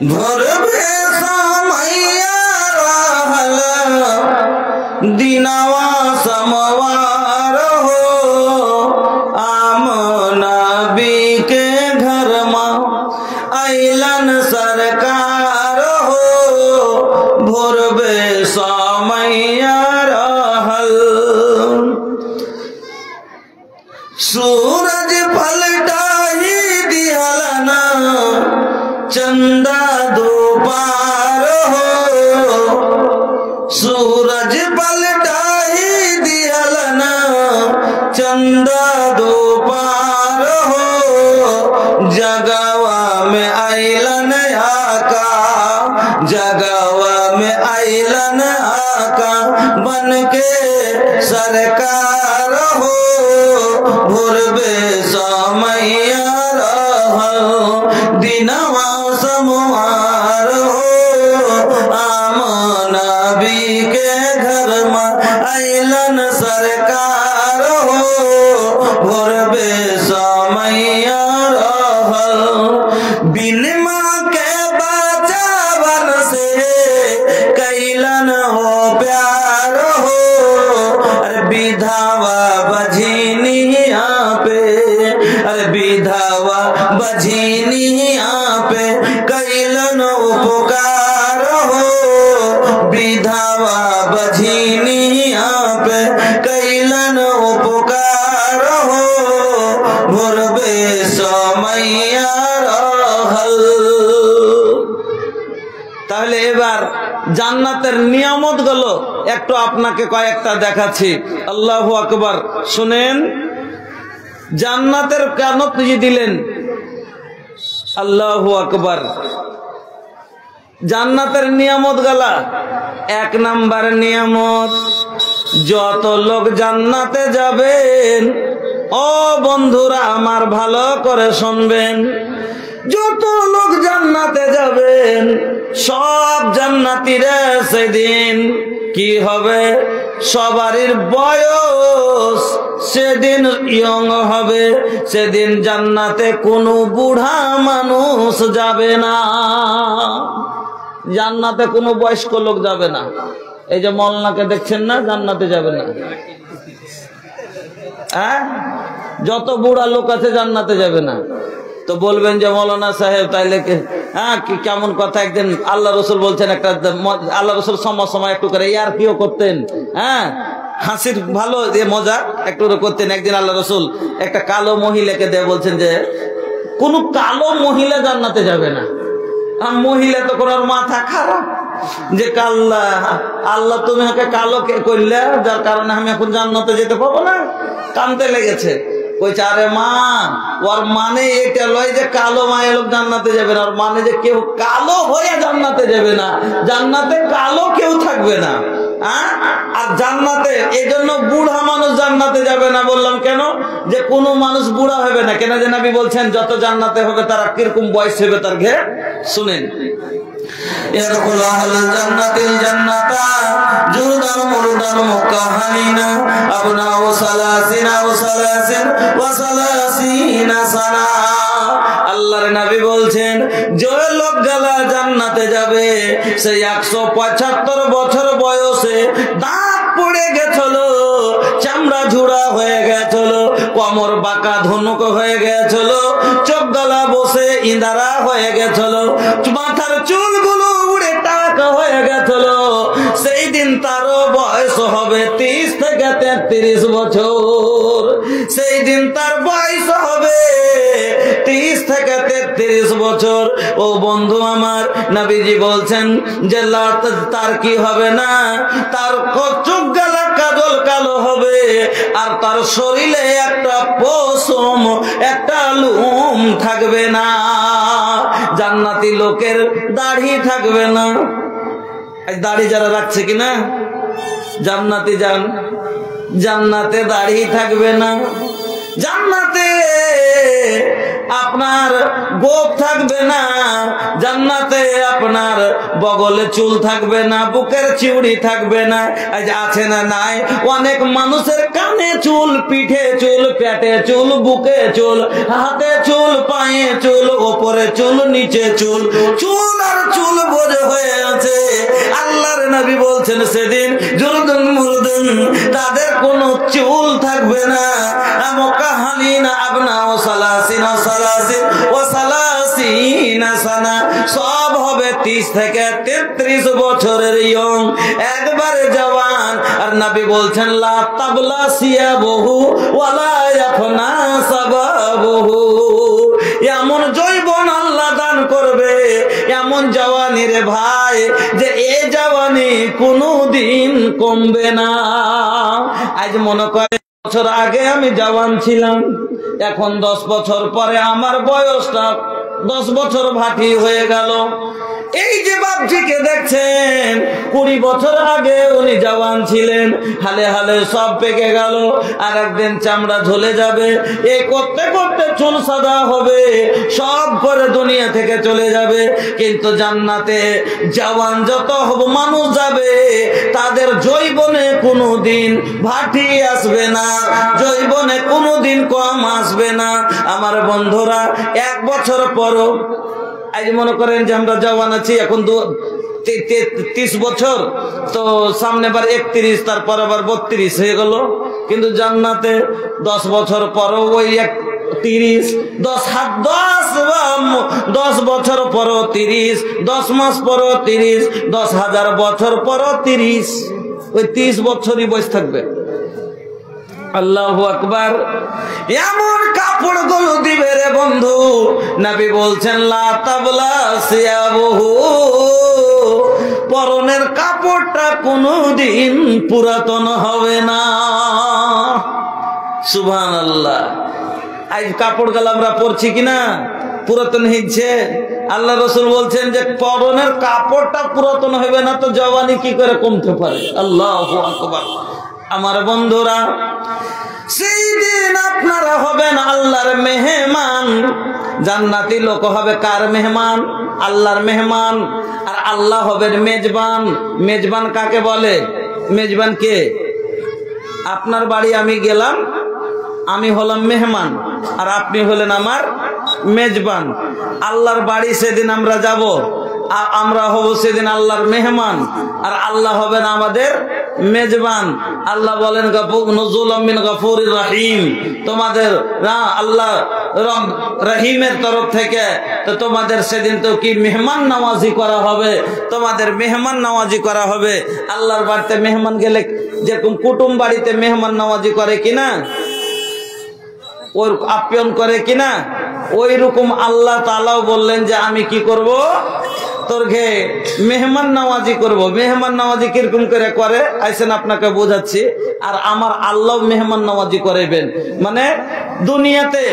भरवे समैया रहल दिनवा समवार हो आम नबी के घर में अइलन सरकार हो भरवे समैया रहल सूरज पलटा ही दिहलना चंदा दो पार हो सूरज पलटा ही दिहलना चंदा दो पार हो जगवा में आइलन आका जगवा में आइलन आका बन के सरकार हो भरवे समैया रहल दिनवा समवार हो आम नबी के घर में अइलन सरकार हो भरवे समैया रहल बिन माँ के बचावन से कैलन हो प्यार हो अरे विधवा बझिनिया पे अरे विधवा बझिनिया पे कैलन उपकार हो विधवा बझिनिया पे कैलन उपकार हो भरवे समैया रहल। তাহলে এবার জান্নাতের নিয়ামত গুলো একটু আপনাকে কয়েকটা দেখাচ্ছি। আল্লাহু আকবার। শুনেন, জান্নাতের কেন তিনি দিলেন? আল্লাহু আকবার। জান্নাতের নিয়ামত গালা এক নাম্বার নিয়ামত, যত লোক জান্নাতে যাবেন ও বন্ধুরা আমার ভালো করে শুনবেন, যত লোক জান্নাতে যাবেন সব জান্নাতীরা সেদিন কি হবে, সবারই বয়স সেদিন ইয়ং হবে। সেদিন জান্নাতে কোনো বুড়া মানুষ যাবে না, জান্নাতে কোনো বয়স্ক লোক যাবে না। এই যে মওলানাকে দেখছেন না, জান্নাতে যাবে না। হ্যাঁ, যত বুড়া লোক আছে জান্নাতে যাবে না। তো বলবেন যে মৌলানা সাহেব তাইলে হ্যাঁ কি কেমন কথা। একদিন আল্লাহ রসুল বলছেন, একটা আল্লাহ রসুল সময় একটু করে ইয়ার কিও করতেন, হ্যাঁ হাসির ভালো মজা একটু করতেন। একদিন আল্লাহ রসুল একটা কালো মহিলাকে দিয়ে বলছেন যে কোন কালো মহিলা জান্নাতে যাবে না। আর মহিলা তো কোন মাথা খারাপ যে কাল্লা আল্লাহ তুমি ওকে কালো কে করলে যার কারণে আমি এখন জান্নাতে যেতে পাবো না, কানতে লেগেছে। কইছে আরে মা, ওর মানে এটা লয় যে কালো মায়ের লোক জান্নাতে যাবে না, ওর মানে যে কেউ কালো হয়ে জান্নাতে যাবে না, জান্নাতে কালো কেউ থাকবে না। আর জান্নাতে এই জন্য বুড়া মানুষ জান্নাতে যাবে না। বললাম কেন? যে কোনো মানুষ বুড়া হবে না। কেন যে নবী বলছেন যত জান্নাতে হবে তারা কিরকম বয়স হবে তার ঘে। শুনেন, আল্লাহর নবী বলছেন যে লোক যারা জান্নাতে যাবে সে 175 বছর বয়সে দাঁত পড়ে গেছিল, চামড়া ঝুড়া হয়ে গেছিল, কোমর বাঁকা ধনুক হয়ে গেছিল, চোখ গলা বসে ইঁদারা হয়ে গেছিল, মাথার চুলগুলো উড়ে টাকা হয়ে গেছিল। সেই দিন তার বয়স হবে 30 থেকে 33 বছর। সেই দিন তার বয়স হবে 30 থেকে 33 বছর। ও বন্ধু আমার, নবীজি বলছেন যে তার কি হবে না, তার চোখ গলা কাজল কালো হবে, আর তার শরীরে একটা পশম একটা লুম থাকবে না। জান্নাতি লোকের দাড়ি থাকবে না। দাড়ি যারা রাখছে কিনা জান্নাতি যান, জান্নাতে দাড়ি থাকবে না। জান্নাতে আপনার গোপ থাকবে না, জান্নাতে আপনার বগলে চুল থাকবে না, বুকের চিউড়ি থাকবে না। আজ আছে না নাই অনেক মানুষের কানে চুল, পিঠে চুল, পেটে চুল, বুকে চুল, হাতে চুল, পায়ে চুল, ওপরে চুল, নিচে চুল, চুল আর চুল ভরে হয়ে আছে। আল্লাহর নবী বলছেন সেদিন জুলদুন মুরদুন, তাদের কোনো চুল থাকবে না। মুকাহালিনা আবনা ও সালাসিনা সালাসিন ও সালাসিনা সানা, সব হবে 30 থেকে 33 বছরের ইয়ং, একবারে জওয়ান। আর নবী বলছেন লা তাবলা সিয়াবহু ওয়ালা ইয়াফনা সাবাবহু, এমন যৌবন আল্লাহ দান করবে, এমন জওয়ানি রে ভাই, যে এই জওয়ানি কোনোদিন কমবে না। আজ মনে করে বছর আগে আমি জওয়ান ছিলাম, এখন 10 বছর পরে আমার বয়সটা 10 বছর ভাটি হয়ে গেল। এই যে বাপজিকে দেখছেন 20 বছর আগে উনি জওয়ান ছিলেন, হালে হালে সব পেকে গেল, আর একদিন চামড়া ঝলে যাবে। এই করতে করতে চুল সাদা হবে, সব করে দুনিয়া থেকে চলে যাবে। কিন্তু জান্নাতে জওয়ান যত হবে মানুষ যাবে, তাদের যৌবনে কোনোদিন ভাটি আসবে না, যৌবনে কোনোদিন কম আসবে না। আমার বন্ধুরা, 1 বছর পরও আজ মনে করেন যে আমরা জওয়ান আছি, এখন 30 বছর, তো সামনে বার 31, তারপর আবার 32 হয়ে গেল। কিন্তু জান্নাতে 10 বছর পরও ওই 30, 10 বছর পরও 30, 10 মাস পরও 30, 10,000 বছর পরও 30, ওই 30 বছরই বয়স থাকবে। আল্লাহু আকবার। এমন কাপড় গুলো দিবে রে বন্ধু, নবী বলছেন লা তাবলা সিয়াবহু, পরনের কাপড়টা কোনোদিন পুরাতন হবে না। সুবহানাল্লাহ। আজ কাপড় গুলো আমরা পরছি কিনা পুরাতন হচ্ছে। আল্লাহ রাসূল বলছেন যে পরনের কাপড়টা পুরাতন হবে না, তো জওয়ানি কি করে কমতে পারে? আল্লাহু আকবার। আমার বন্ধুরা, সেই দিন আপনারা হবেন আল্লাহর মেহমান। জান্নাতি লোক হবে কার মেহমান? আল্লাহর মেহমান। আর আল্লাহ হবেন মেজবান। মেজবান কাকে বলে? মেজবান কে? আপনার বাড়ি আমি গেলাম, আমি হলাম মেহমান, আর আপনি হলেন আমার মেজবান। আল্লাহর বাড়ি সেদিন আমরা যাব, আমরা হব সেদিন আল্লাহর মেহমান, আর আল্লাহ হবেন আমাদের মেজবান। আল্লাহ বলেন নুজুলাম মিন গফুরির রহিম, তোমাদের আল্লাহ রহিমের তরফ থেকে তো তোমাদের সেদিন তো কি মেহমান নওয়াজি করা হবে, তোমাদের মেহমান নওয়াজি করা হবে। আল্লাহর বাড়িতে মেহমান গেলে যেরকম কুটুম বাড়িতে মেহমান নওয়াজি করে কিনা, ওর আপ্যায়ন করে কিনা, ওই রকম আল্লাহ তাআলাও বললেন যে আমি কি করব, তোরকে মেহমান নওয়াজি করব। মেহমান নওয়াজি কিরকম করে আইসেন আপনাকে বোঝাচ্ছি। আর আমার আল্লাহ মেহমান নওয়াজি করাইবেন, মানে দুনিয়াতে